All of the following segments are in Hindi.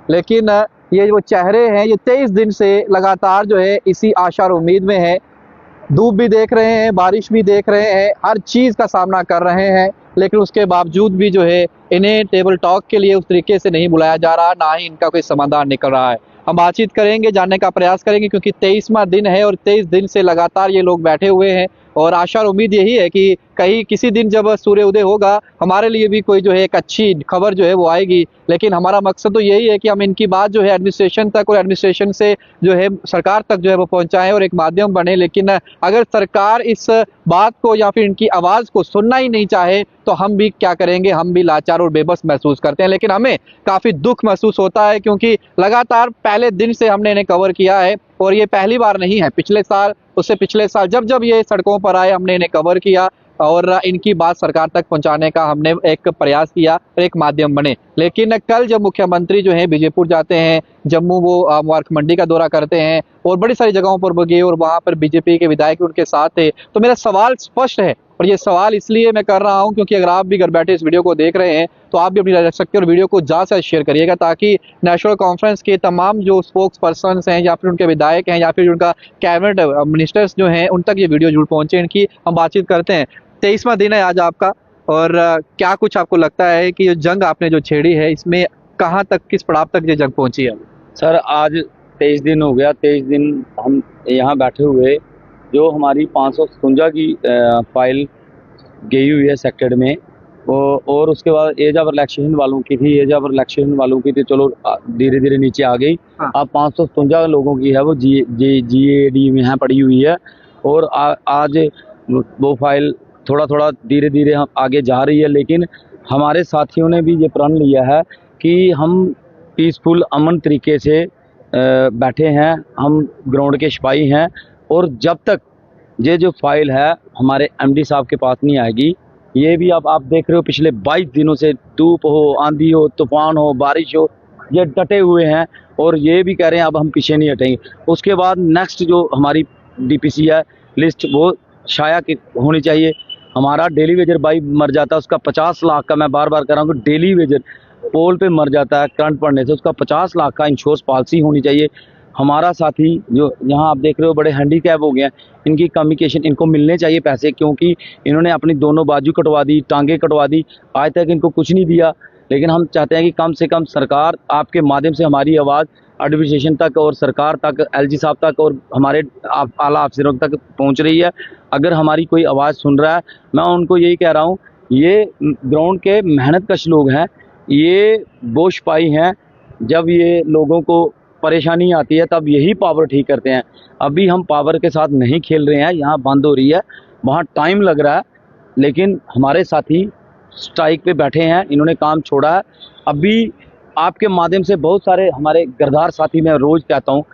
लेकिन ये जो चेहरे हैं ये 23 दिन से लगातार जो है इसी आशा और उम्मीद में है। धूप भी देख रहे हैं, बारिश भी देख रहे हैं, हर चीज़ का सामना कर रहे हैं, लेकिन उसके बावजूद भी जो है इन्हें टेबल टॉक के लिए उस तरीके से नहीं बुलाया जा रहा, ना ही इनका कोई समाधान निकल रहा है। हम बातचीत करेंगे, जानने का प्रयास करेंगे, क्योंकि 23वां दिन है और 23 दिन से लगातार ये लोग बैठे हुए हैं और आशा और उम्मीद यही है कि कहीं किसी दिन जब सूर्य उदय होगा हमारे लिए भी कोई जो है एक अच्छी खबर जो है वो आएगी। लेकिन हमारा मकसद तो यही है कि हम इनकी बात जो है एडमिनिस्ट्रेशन तक और एडमिनिस्ट्रेशन से जो है सरकार तक जो है वो पहुंचाएं और एक माध्यम बने। लेकिन अगर सरकार इस बात को या फिर इनकी आवाज़ को सुनना ही नहीं चाहे तो हम भी क्या करेंगे, हम भी लाचार और बेबस महसूस करते हैं। लेकिन हमें काफ़ी दुख महसूस होता है, क्योंकि लगातार पहले दिन से हमने इन्हें कवर किया है और ये पहली बार नहीं है। पिछले साल, उससे पिछले साल जब जब ये सड़कों पर आए हमने इन्हें कवर किया और इनकी बात सरकार तक पहुंचाने का हमने एक प्रयास किया और एक माध्यम बने। लेकिन कल जब मुख्यमंत्री जो है बीजेपुर जाते हैं, जम्मू वो मुबारक मंडी का दौरा करते हैं और बड़ी सारी जगहों पर गए और वहां पर बीजेपी के विधायक उनके साथ थे, तो मेरा सवाल स्पष्ट है। और ये सवाल इसलिए मैं कर रहा हूं क्योंकि अगर आप भी घर बैठे इस वीडियो को देख रहे हैं तो आप भी अपनी राय रख सकते हैं और वीडियो को ज़्यादा से शेयर करिएगा, ताकि नेशनल कॉन्फ्रेंस के तमाम जो स्पोक्स पर्सन हैं या फिर उनके विधायक हैं या फिर उनका कैबिनेट मिनिस्टर्स जो हैं उन तक ये वीडियो जरूर पहुंचे। इनकी हम बातचीत करते हैं। 23वां दिन है आज आपका, और क्या कुछ आपको लगता है कि ये जंग आपने जो छेड़ी है इसमें कहाँ तक, किस पड़ाव तक ये जंग पहुंची है? सर आज 23 दिन हो गया। 23 दिन हम यहाँ बैठे हुए। जो हमारी 557 की फाइल गई हुई है सेक्टर में और उसके बाद एज ऑफ रिलैक्सेशन वालों की थी, एज ऑफ रिलैक्सेशन वालों की थी, चलो धीरे धीरे नीचे आ गई। हाँ। अब 557 लोगों की है वो GAD में यहाँ पड़ी हुई है और आज वो फाइल थोड़ा थोड़ा धीरे धीरे हम आगे जा रही है। लेकिन हमारे साथियों ने भी ये प्रण लिया है कि हम पीसफुल अमन तरीके से बैठे हैं, हम ग्राउंड के सिपाही हैं और जब तक ये जो फाइल है हमारे MD साहब के पास नहीं आएगी, ये भी अब आप देख रहे हो पिछले 22 दिनों से धूप हो, आंधी हो, तूफान हो, बारिश हो, ये डटे हुए हैं और ये भी कह रहे हैं अब हम पीछे नहीं हटेंगे। उसके बाद नेक्स्ट जो हमारी DPC है लिस्ट वो शाया की होनी चाहिए। हमारा डेली वेजर भाई मर जाता है, उसका 50 लाख का, मैं बार बार कह रहा हूँ, डेली वेजर पोल पे मर जाता है करंट पड़ने से, उसका 50 लाख का इंश्योरेंस पॉलिसी होनी चाहिए। हमारा साथी जो यहाँ आप देख रहे हो बड़े हैंडीकैप हो गए हैं, इनकी कम्युनिकेशन, इनको मिलने चाहिए पैसे, क्योंकि इन्होंने अपनी दोनों बाजू कटवा दी, टांगे कटवा दी, आज तक इनको कुछ नहीं दिया। लेकिन हम चाहते हैं कि कम से कम सरकार आपके माध्यम से हमारी आवाज़ एडमिनिस्ट्रेशन तक और सरकार तक, LG साहब तक और हमारे आला अफसरों तक पहुँच रही है। अगर हमारी कोई आवाज़ सुन रहा है, मैं उनको यही कह रहा हूँ, ये ग्राउंड के मेहनत कश लोग हैं, ये वो सिपाही हैं, जब ये लोगों को परेशानी आती है तब यही पावर ठीक करते हैं। अभी हम पावर के साथ नहीं खेल रहे हैं, यहाँ बंद हो रही है, वहाँ टाइम लग रहा है, लेकिन हमारे साथी स्ट्राइक पे बैठे हैं, इन्होंने काम छोड़ा है। अभी आपके माध्यम से बहुत सारे हमारे गरदार साथी, मैं रोज़ कहता हूँ,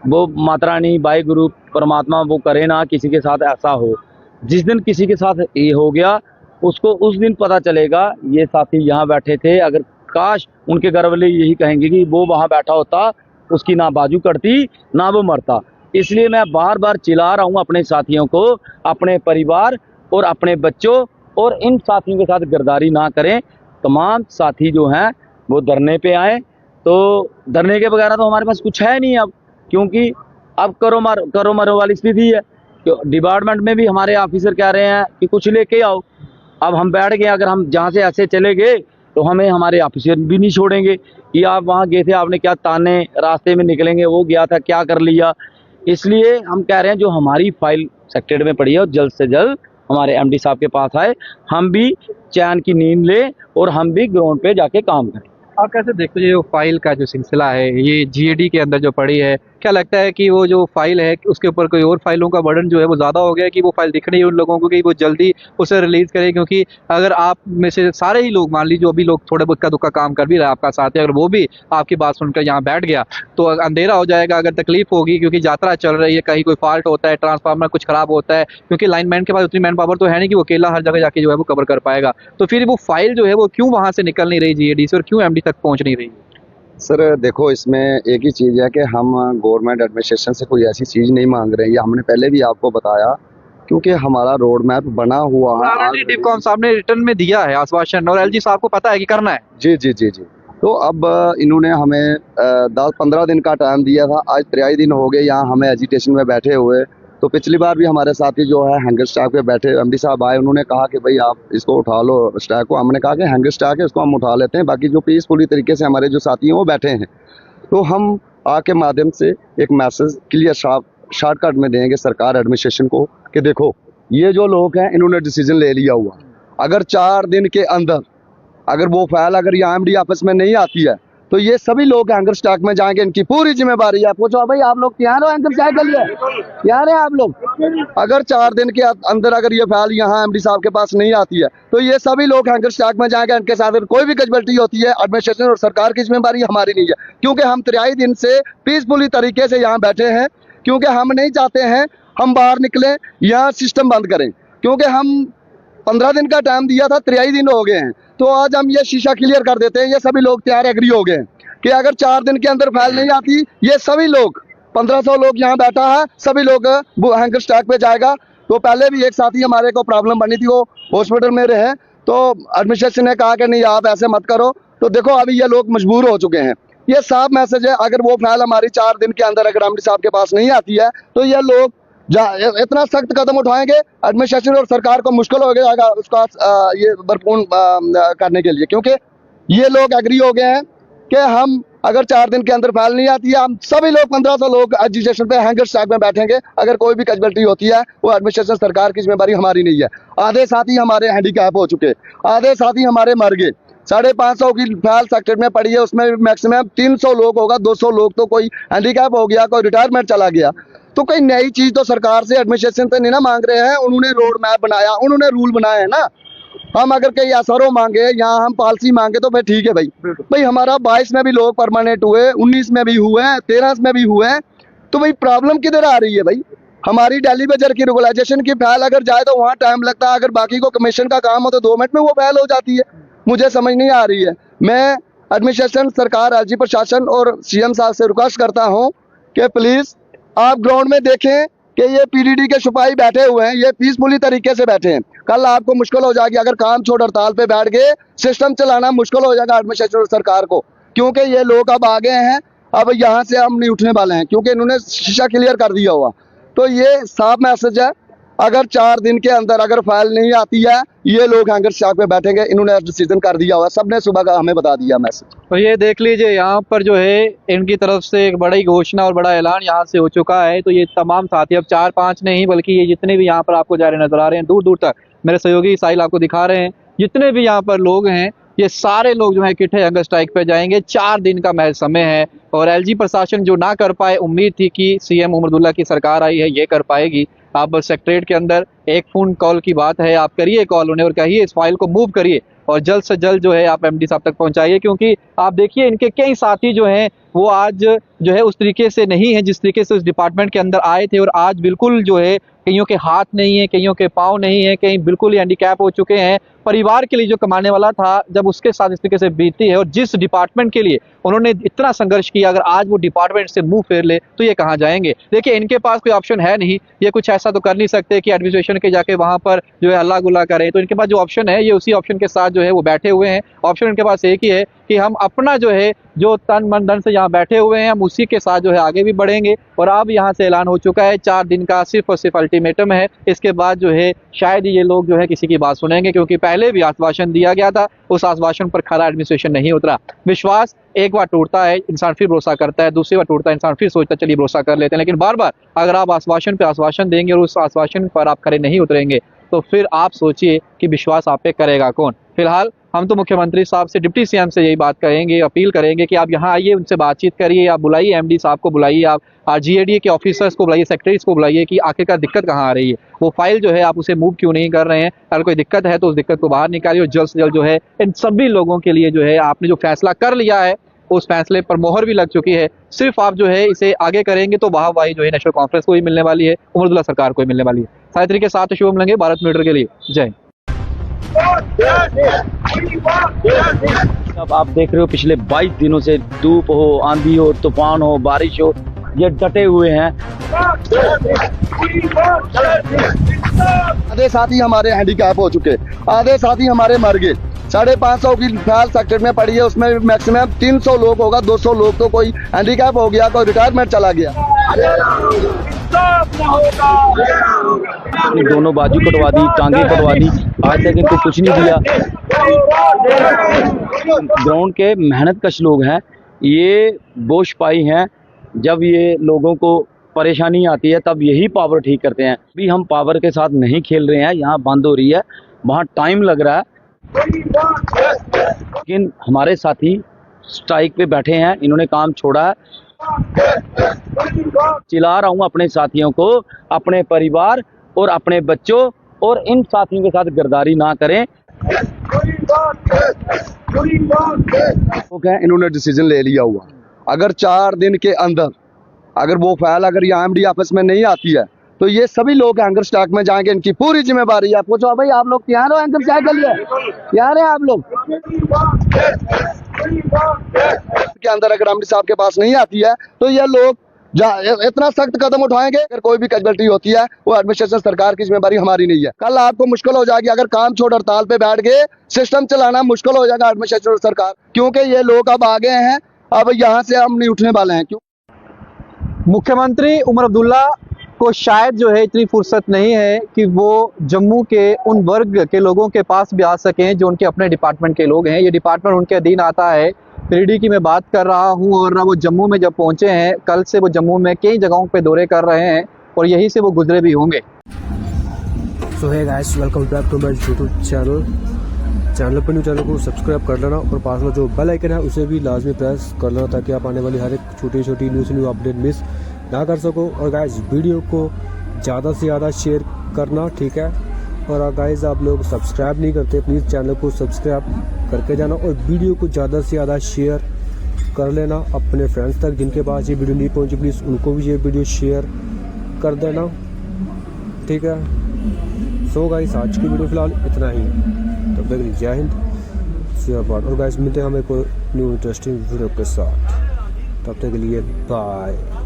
वो माता रानी, वाहे गुरु, परमात्मा वो करे ना किसी के साथ ऐसा हो। जिस दिन किसी के साथ ये हो गया उसको उस दिन पता चलेगा ये साथी यहाँ बैठे थे। अगर काश उनके घर वाले यही कहेंगे कि वो वहाँ बैठा होता, उसकी ना बाजू कटती ना वो मरता। इसलिए मैं बार बार चिल्ला रहा हूँ अपने साथियों को, अपने परिवार और अपने बच्चों और इन साथियों के साथ गद्दारी ना करें। तमाम साथी जो हैं वो धरने पे आए, तो धरने के बगैर तो हमारे पास कुछ है नहीं अब, क्योंकि अब करो मरो वाली स्थिति है। तो डिपार्टमेंट में भी हमारे ऑफिसर कह रहे हैं कि कुछ लेके आओ। अब हम बैठ गए, अगर हम जहाँ से ऐसे चले गए तो हमें हमारे ऑफिसर भी नहीं छोड़ेंगे कि आप वहाँ गए थे, आपने क्या ताने रास्ते में निकलेंगे, वो गया था क्या कर लिया। इसलिए हम कह रहे हैं जो हमारी फाइल सेक्रेटरी में पड़ी है और जल्द से जल्द हमारे MD साहब के पास आए, हम भी चैन की नींद लें और हम भी ग्राउंड पे जाके काम करें। आप कैसे देखते हो ये फाइल का जो सिलसिला है, ये GAD के अंदर जो पड़ी है, क्या लगता है कि वो जो फाइल है उसके ऊपर कोई और फाइलों का बर्डन जो है वो ज़्यादा हो गया है कि वो फाइल दिख रही है उन लोगों को कि वो जल्दी उसे रिलीज़ करें? क्योंकि अगर आप में से सारे ही लोग, मान लीजिए जो अभी लोग थोड़े बहुत का दुक्का काम कर भी रहा है आपका साथ है, अगर वो भी आपकी बात सुनकर यहाँ बैठ गया तो अंधेरा हो जाएगा, अगर तकलीफ होगी, क्योंकि यात्रा चल रही है, कहीं कोई फॉल्ट होता है, ट्रांसफार्मर कुछ खराब होता है, क्योंकि लाइनमैन के पास उतनी मैन पावर तो है नहीं कि वो अकेला हर जगह जाके जो है वो कवर कर पाएगा। तो फिर वो फाइल जो है वो क्यों वहाँ से निकल नहीं रही GAD से और क्यों MD तक पहुँच नहीं रही? सर देखो, इसमें एक ही चीज़ है कि हम गवर्नमेंट एडमिनिस्ट्रेशन से कोई ऐसी चीज़ नहीं मांग रहे हैं, ये हमने पहले भी आपको बताया, क्योंकि हमारा रोड मैप बना हुआ है। डिपकॉम साहब ने रिटर्न में दिया है आश्वासन और LG साहब को पता है कि करना है। जी जी जी जी, तो अब इन्होंने हमें 10-15 दिन का टाइम दिया था। आज 23 दिन हो गए यहाँ हमें एजिटेशन में बैठे हुए। तो पिछली बार भी हमारे साथी जो है हैंगर स्टैक पे बैठे, एमडी साहब आए, उन्होंने कहा कि भाई आप इसको उठा लो स्टैक को। हमने कहा कि हैंगर स्टैक है, इसको हम उठा लेते हैं, बाकी जो पीसफुली तरीके से हमारे जो साथी हैं वो बैठे हैं। तो हम आके माध्यम से एक मैसेज क्लियर शॉर्टकट में देंगे सरकार एडमिनिस्ट्रेशन को कि देखो ये जो लोग हैं इन्होंने डिसीजन ले लिया हुआ, अगर 4 दिन के अंदर अगर वो फाइल अगर यहाँ एमडी ऑफिस में नहीं आती है तो ये सभी लोग हैंगर स्टैक में जाएंगे, इनकी पूरी जिम्मेदारी है। पूछो भाई आप लोग तैयार हो हैंगर स्टैक के लिए? तैयार है आप लोग? अगर 4 दिन के अंदर अगर ये फाइल यहाँ एमडी साहब के पास नहीं आती है तो ये सभी लोग हैंगर स्टैक में जाएंगे। इनके साथ अगर कोई भी कजबल्टी होती है एडमिनिस्ट्रेशन और सरकार की जिम्मेदारी हमारी नहीं है, क्योंकि हम 23 दिन से पीसफुली तरीके से यहाँ बैठे हैं, क्योंकि हम नहीं चाहते हैं हम बाहर निकलें, यहाँ सिस्टम बंद करें, क्योंकि हम 15 दिन का टाइम दिया था, 23 दिन हो गए हैं। तो आज हम ये शीशा क्लियर कर देते हैं, ये सभी लोग तैयार एग्री हो गए हैं कि अगर 4 दिन के अंदर फाइल नहीं आती, ये सभी लोग 1500 लोग यहाँ बैठा है, सभी लोग हैंगर स्टैक पे जाएगा। तो पहले भी एक साथी हमारे को प्रॉब्लम बनी थी, वो हॉस्पिटल में रहे, तो एडमिनिस्ट्रेशन ने कहा कि नहीं आप ऐसे मत करो। तो देखो अभी ये लोग मजबूर हो चुके हैं। ये साफ मैसेज है, अगर वो फाइल हमारी 4 दिन के अंदर अगर एमडी साहब के पास नहीं आती है तो ये लोग इतना सख्त कदम उठाएंगे, एडमिनिस्ट्रेशन और सरकार को मुश्किल हो जाएगा उसका ये भरपूर करने के लिए, क्योंकि ये लोग एग्री हो गए हैं कि हम अगर 4 दिन के अंदर फाइल नहीं आती है, हम सभी लोग 1500 लोग एजिटेशन पे हैंगर स्टैक में बैठेंगे। अगर कोई भी कजबल्टी होती है वो एडमिनिस्ट्रेशन सरकार की जिम्मेदारी हमारी नहीं है। आधे साथी हमारे हैंडीकैप हो चुके, आधे साथी हमारे मर गए, 550 की फाइल सेक्टर में पड़ी है, उसमें मैक्सिमम 300 लोग होगा, 200 लोग तो कोई हैंडीकैप हो गया, कोई रिटायरमेंट चला गया। तो कोई नई चीज तो सरकार से एडमिनिस्ट्रेशन से नहीं ना मांग रहे हैं, उन्होंने रोड मैप बनाया, उन्होंने रूल बनाए हैं ना। हम अगर कहीं एसआरओ मांगे या हम पॉलिसी मांगे तो भाई ठीक है भाई हमारा 22 में भी लोग परमानेंट हुए, 19 में भी हुए, 13 में भी हुए, तो भाई प्रॉब्लम किधर आ रही है भाई? हमारी डेली बेजर की रेगुलाइजेशन की फाइल अगर जाए तो वहाँ टाइम लगता है, अगर बाकी को कमीशन का काम हो तो 2 मिनट में वो फाइल हो जाती है। मुझे समझ नहीं आ रही है। मैं एडमिनिस्ट्रेशन, सरकार, एलजी प्रशासन और सीएम साहब से रिक्वेस्ट करता हूँ कि प्लीज आप ग्राउंड में देखें कि ये पीडीडी के सिपाही बैठे हुए हैं, ये पीसफुली तरीके से बैठे हैं। कल आपको मुश्किल हो जाएगी, अगर काम छोड़ हड़ताल पे बैठ गए, सिस्टम चलाना मुश्किल हो जाएगा एडमिनिस्ट्रेशन और सरकार को, क्योंकि ये लोग अब आ गए हैं, अब यहाँ से हम नहीं उठने वाले हैं, क्योंकि इन्होंने शीशा क्लियर कर दिया हुआ। तो ये साफ मैसेज है, अगर 4 दिन के अंदर अगर फाइल नहीं आती है, ये लोग हैंगर स्टैक पे बैठेंगे, इन्होंने डिसीजन कर दिया हुआ, सबने सुबह का हमें बता दिया मैसेज। तो ये देख लीजिए यहाँ पर जो है इनकी तरफ से एक बड़ी घोषणा और बड़ा ऐलान यहाँ से हो चुका है। तो ये तमाम साथी, अब 4-5 नहीं बल्कि ये जितने भी यहाँ पर आपको जा रहे नजर आ रहे हैं, दूर दूर तक मेरे सहयोगी साहिल आपको दिखा रहे हैं, जितने भी यहाँ पर लोग हैं ये सारे लोग जो है इकट्ठे हैंगर स्ट्राइक पे जाएंगे। 4 दिन का महज समय है और एलजी प्रशासन जो ना कर पाए, उम्मीद थी कि सीएम उमर अब्दुल्ला की सरकार आई है ये कर पाएगी। आप बस सेक्रेटरीट के अंदर एक फोन कॉल की बात है, आप करिए कॉल उन्हें और कहिए इस फाइल को मूव करिए और जल्द से जल्द जो है आप एमडी साहब तक पहुंचाइए, क्योंकि आप देखिए इनके कई साथी जो हैं वो आज जो है उस तरीके से नहीं है जिस तरीके से उस डिपार्टमेंट के अंदर आए थे, और आज बिल्कुल जो है कईयों के हाथ नहीं है, कईयों के पाँव नहीं है, कहीं बिल्कुल ही हैंडीकैप हो चुके हैं। परिवार के लिए जो कमाने वाला था जब उसके साथ इस तरीके से बीती है, और जिस डिपार्टमेंट के लिए उन्होंने इतना संघर्ष किया, अगर आज वो डिपार्टमेंट से मुंह फेर ले तो ये कहाँ जाएंगे? देखिए इनके पास कोई ऑप्शन है नहीं, ये कुछ ऐसा तो कर नहीं सकते कि एडमिनिस्ट्रेशन के जाके वहां पर जो है हल्ला गुल्ला करें। तो इनके पास जो ऑप्शन है ये उसी ऑप्शन के साथ जो है वो बैठे हुए हैं। ऑप्शन इनके पास एक ही है कि हम अपना जो है जो तन मन धन से यहाँ बैठे हुए हैं हम उसी के साथ जो है आगे भी बढ़ेंगे। और अब यहाँ से ऐलान हो चुका है 4 दिन का सिर्फ और सिर्फ अल्टीमेटम है, इसके बाद जो है शायद ये लोग जो है किसी की बात सुनेंगे, क्योंकि पहले भी आश्वासन दिया गया था, उस आश्वासन पर खरा एडमिनिस्ट्रेशन नहीं उतरा। विश्वास एक बार टूटता है इंसान फिर भरोसा करता है, दूसरी बार टूटता है इंसान फिर सोचता है चलिए भरोसा कर लेते हैं, लेकिन बार बार अगर आप आश्वासन पे आश्वासन देंगे और उस आश्वासन पर आप खरे नहीं उतरेंगे तो फिर आप सोचिए कि विश्वास आप पे करेगा कौन। फिलहाल हम तो मुख्यमंत्री साहब से, डिप्टी सीएम से यही बात कहेंगे, अपील करेंगे कि आप यहाँ आइए, उनसे बातचीत करिए, आप बुलाइए एमडी साहब को, बुलाइए आप जीएडीए के ऑफिसर्स को बुलाइए, सेक्रेटरीज को बुलाइए कि आखिरकार दिक्कत कहाँ आ रही है, वो फाइल जो है आप उसे मूव क्यों नहीं कर रहे हैं, अगर कोई दिक्कत है तो उस दिक्कत को बाहर निकालिए और जल्द से जल्द जो है इन सभी लोगों के लिए जो है आपने जो फैसला कर लिया है उस फैसले पर मोहर भी लग चुकी है, सिर्फ आप जो है इसे आगे करेंगे तो वाहवाही जो है नेशनल कॉन्फ्रेंस को ही मिलने वाली है, उमर अब्दुल्ला सरकार को ही मिलने वाली है। सारे तरीके के साथ शुभम लेंगे भारत मीटर के लिए। जय। अब आप देख रहे हो पिछले 22 दिनों से धूप हो, आंधी हो, तूफान हो, बारिश हो, ये डटे हुए हैं। आधे साथी हमारे हैंडीकैप हो चुके, आधे साथी हमारे मर गए, 550 की फिलहाल सेक्टर में पड़ी है, उसमें मैक्सिमम 300 लोग होगा, 200 लोग तो कोई हैंडीकैप हो गया, कोई रिटायरमेंट चला गया। अपनी दोनों बाजू कटवा दी, टांगे कटवा दी, आज तक इनको कुछ नहीं दिया। ग्राउंड के मेहनत कश लोग हैं, ये बोझ पाई हैं। जब ये लोगों को परेशानी आती है तब यही पावर ठीक करते हैं। अभी हम पावर के साथ नहीं खेल रहे हैं, यहाँ बंद हो रही है, वहाँ टाइम लग रहा है, लेकिन हमारे साथी स्ट्राइक पे बैठे हैं, इन्होंने काम छोड़ा है। चिल्ला रहा हूँ अपने साथियों को, अपने परिवार और अपने बच्चों और इन साथियों के साथ गद्दारी ना करें। इन्होंने डिसीजन ले लिया हुआ, अगर 4 दिन के अंदर अगर वो फाइल अगर यहाँ एमडी ऑफिस में नहीं आती है तो ये सभी लोग हैंगर स्टैक में जाएंगे, इनकी पूरी जिम्मेदारी है। पूछो भाई आप लोग यहाँ रहो, हैंगर स्टैक के लिए यहाँ रहे आप लोग के अंदर अगर एमडी साहब के पास नहीं आती है तो ये लोग इतना सख्त कदम उठाएंगे। अगर कोई भी कैजुअल्टी होती है वो एडमिनिस्ट्रेशन सरकार की जिम्मेदारी हमारी नहीं है। कल आपको मुश्किल हो जाएगी, अगर काम छोड़ हड़ताल पे बैठ गए, सिस्टम चलाना मुश्किल हो जाएगा एडमिनिस्ट्रेशन सरकार, क्योंकि ये लोग अब आगे हैं, अब यहाँ से हम नहीं उठने वाले हैं। क्यों मुख्यमंत्री उमर अब्दुल्ला को शायद जो है इतनी फुर्सत नहीं है कि वो जम्मू के उन वर्ग के लोगों के पास भी आ सकें जो उनके अपने डिपार्टमेंट के लोग हैं। ये डिपार्टमेंट उनके अधीन आता है। पीडी की मैं बात कर रहा हूँ और वो जम्मू में जब पहुँचे हैं, कल से वो जम्मू में कई जगहों पे दौरे कर रहे हैं और यहीं से वो गुजरे भी होंगे। So hey guys, welcome back to my YouTube channel पर न्यू चैनल को सब्सक्राइब कर लेना और पास में जो बेल आइकन है उसे भी लाजमी प्रेस कर लेना ताकि आप आने वाली हर एक छोटी छोटी न्यू अपडेट मिस ना कर सको। और गाइस वीडियो को ज़्यादा से ज़्यादा शेयर करना, ठीक है। और गाइस आप लोग सब्सक्राइब नहीं करते, प्लीज़ चैनल को सब्सक्राइब करके जाना और वीडियो को ज़्यादा से ज़्यादा शेयर कर लेना अपने फ्रेंड्स तक जिनके पास ये वीडियो नहीं पहुंची, प्लीज़ उनको भी ये वीडियो शेयर कर देना, ठीक है। सो गाइस आज की वीडियो फिलहाल इतना ही, तब तक जय हिंद, और गाइस मिलते हैं हमें कोई न्यू इंटरेस्टिंग वीडियो के साथ, तब तक के लिए बाय।